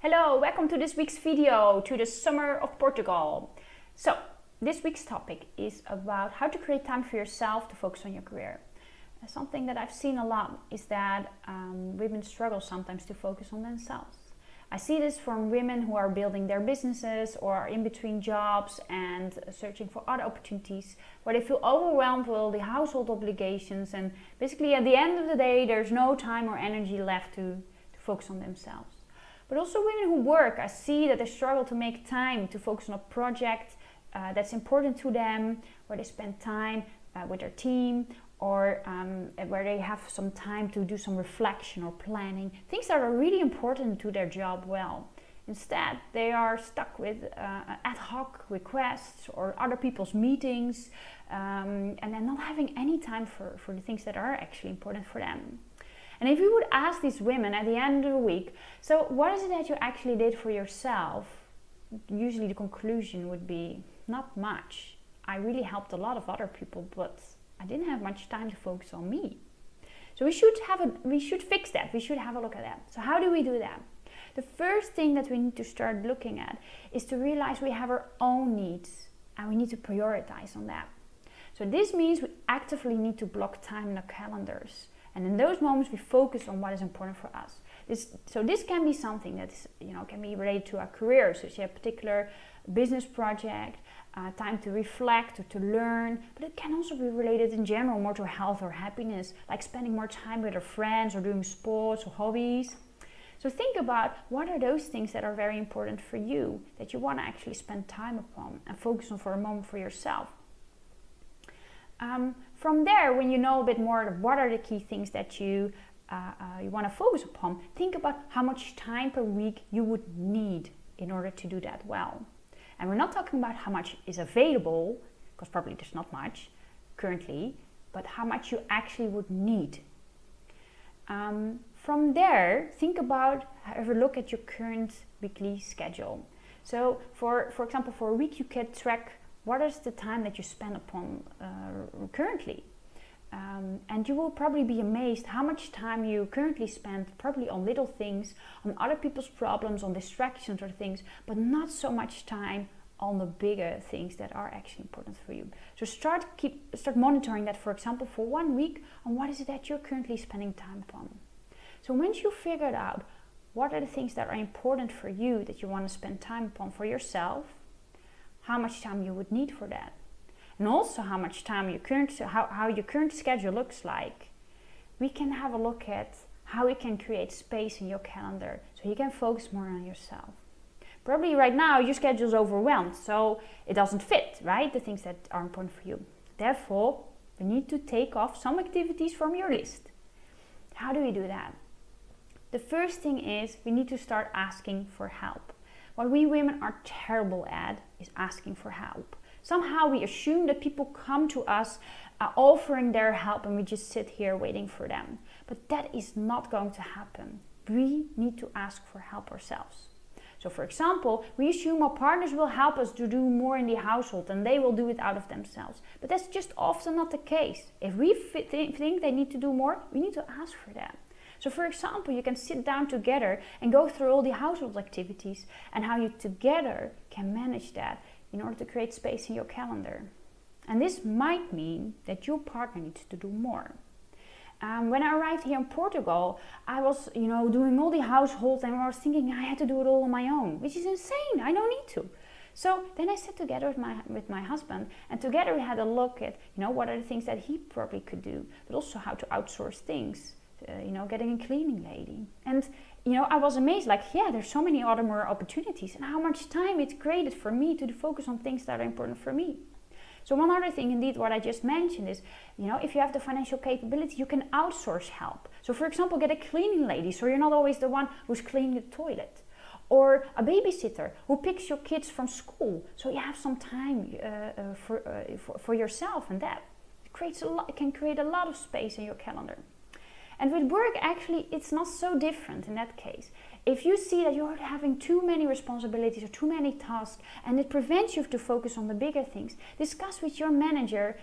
Hello, welcome to this week's video, to the summer of Portugal. So, this week's topic is about how to create time for yourself to focus on your career. Something that I've seen a lot is that women struggle sometimes to focus on themselves. I see this from women who are building their businesses or are in between jobs and searching for other opportunities where they feel overwhelmed with all the household obligations, and basically at the end of the day there's no time or energy left to focus on themselves. But also women who work, I see that they struggle to make time to focus on a project that's important to them, where they spend time with their team, or where they have some time to do some reflection or planning, things that are really important to their job well. Instead, they are stuck with ad hoc requests or other people's meetings, and then not having any time for the things that are actually important for them. And if you would ask these women at the end of the week, so what is it that you actually did for yourself? Usually the conclusion would be, not much. I really helped a lot of other people, but I didn't have much time to focus on me. So we should fix that. We should have a look at that. So how do we do that? The first thing that we need to start looking at is to realize we have our own needs and we need to prioritize on that. So this means we actively need to block time in our calendars. And in those moments, we focus on what is important for us. This can be something that is, can be related to our career, so a particular business project, time to reflect or to learn. But it can also be related in general more to health or happiness, like spending more time with our friends or doing sports or hobbies. So think about what are those things that are very important for you, that you want to actually spend time upon and focus on for a moment for yourself. From there, when you know a bit more of what are the key things that you want to focus upon, think about how much time per week you would need in order to do that well. And we're not talking about how much is available, because probably there's not much currently, but how much you actually would need. From there, think about, have a look at your current weekly schedule. So for example, for a week you can track what is the time that you spend upon currently. And you will probably be amazed how much time you currently spend probably on little things, on other people's problems, on distractions or things, but not so much time on the bigger things that are actually important for you. So start monitoring that, for example, for 1 week, on what is it that you're currently spending time upon. So once you figured out what are the things that are important for you, that you want to spend time upon for yourself, how much time you would need for that, and also how much time how your current schedule looks like, we can have a look at how we can create space in your calendar so you can focus more on yourself. Probably right now your schedule is overwhelmed, so it doesn't fit, right? The things that are important for you. Therefore, we need to take off some activities from your list. How do we do that? The first thing is we need to start asking for help. What we women are terrible at is asking for help. Somehow we assume that people come to us offering their help and we just sit here waiting for them. But that is not going to happen. We need to ask for help ourselves. So for example, we assume our partners will help us to do more in the household and they will do it out of themselves. But that's just often not the case. If we think they need to do more, we need to ask for that. So for example, you can sit down together and go through all the household activities and how you together can manage that in order to create space in your calendar. And this might mean that your partner needs to do more. When I arrived here in Portugal, I was, doing all the household and I was thinking I had to do it all on my own, which is insane. I don't need to. So then I sat together with my husband, and together we had a look at, what are the things that he probably could do, but also how to outsource things. Getting a cleaning lady. And, I was amazed, there's so many other more opportunities and how much time it created for me to focus on things that are important for me. So one other thing, indeed, what I just mentioned is, if you have the financial capability, you can outsource help. So for example, get a cleaning lady, so you're not always the one who's cleaning the toilet. Or a babysitter who picks your kids from school, so you have some time for yourself, and that can create a lot of space in your calendar. And with work, actually, it's not so different in that case. If you see that you're having too many responsibilities or too many tasks and it prevents you to focus on the bigger things, discuss with your manager,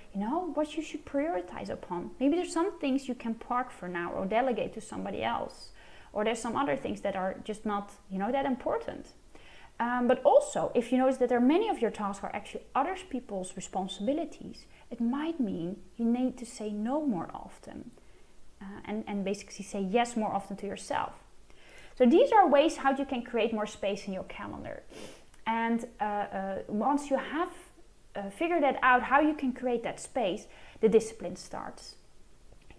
what you should prioritize upon. Maybe there's some things you can park for now or delegate to somebody else. or there's some other things that are just not, that important. But also, if you notice that there are many of your tasks are actually other people's responsibilities, it might mean you need to say no more often, and basically say yes more often to yourself. So these are ways how you can create more space in your calendar. And once you have figured that out, how you can create that space, the discipline starts.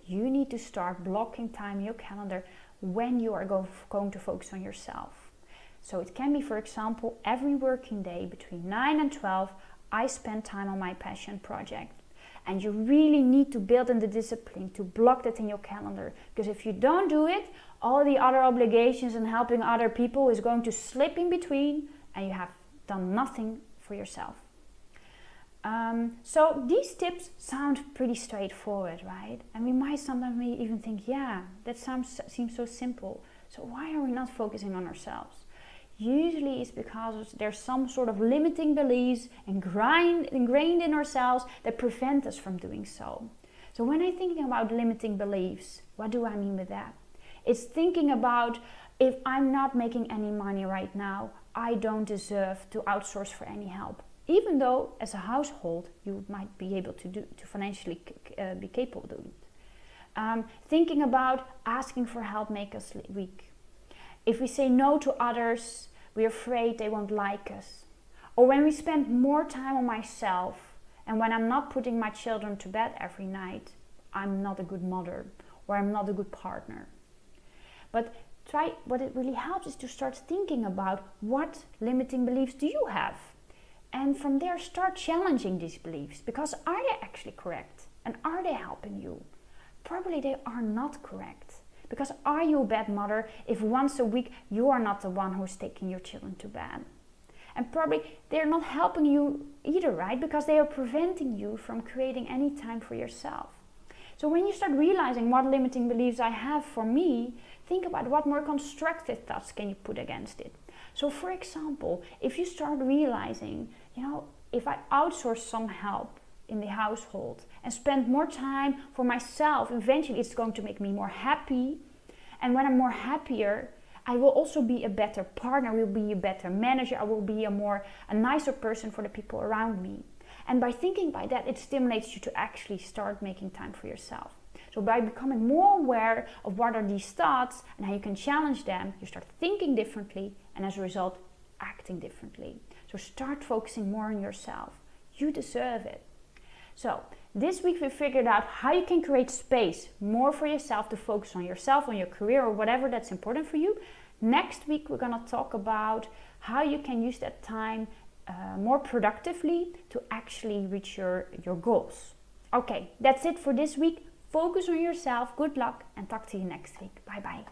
You need to start blocking time in your calendar when you are going to focus on yourself. So it can be, for example, every working day between 9 and 12, I spend time on my passion project. And you really need to build in the discipline to block that in your calendar. Because if you don't do it, all the other obligations and helping other people is going to slip in between, and you have done nothing for yourself. So these tips sound pretty straightforward, right? And we might sometimes even think, yeah, that seems so simple. So why are we not focusing on ourselves? Usually it's because there's some sort of limiting beliefs ingrained in ourselves that prevent us from doing so. So when I'm thinking about limiting beliefs, what do I mean with that? It's thinking about, if I'm not making any money right now, I don't deserve to outsource for any help. Even though as a household you might be able to financially be capable of doing it. Thinking about asking for help make us weak. If we say no to others, we're afraid they won't like us. Or when we spend more time on myself, and when I'm not putting my children to bed every night, I'm not a good mother, or I'm not a good partner. But what it really helps is to start thinking about what limiting beliefs do you have? And from there start challenging these beliefs, because are they actually correct? And are they helping you? Probably they are not correct. Because are you a bad mother if once a week you are not the one who's taking your children to bed? And probably they're not helping you either, right? Because they are preventing you from creating any time for yourself. So when you start realizing what limiting beliefs I have for me, think about what more constructive thoughts can you put against it. So for example, if you start realizing, if I outsource some help in the household and spend more time for myself, eventually it's going to make me more happy. And when I'm more happier, I will also be a better partner, I will be a better manager, I will be a nicer person for the people around me. And by thinking by that, it stimulates you to actually start making time for yourself. So by becoming more aware of what are these thoughts and how you can challenge them, you start thinking differently, and as a result, acting differently. So start focusing more on yourself. You deserve it. So this week we figured out how you can create space more for yourself to focus on yourself, on your career, or whatever that's important for you. Next week we're going to talk about how you can use that time more productively to actually reach your goals. Okay, that's it for this week. Focus on yourself. Good luck, and talk to you next week. Bye bye.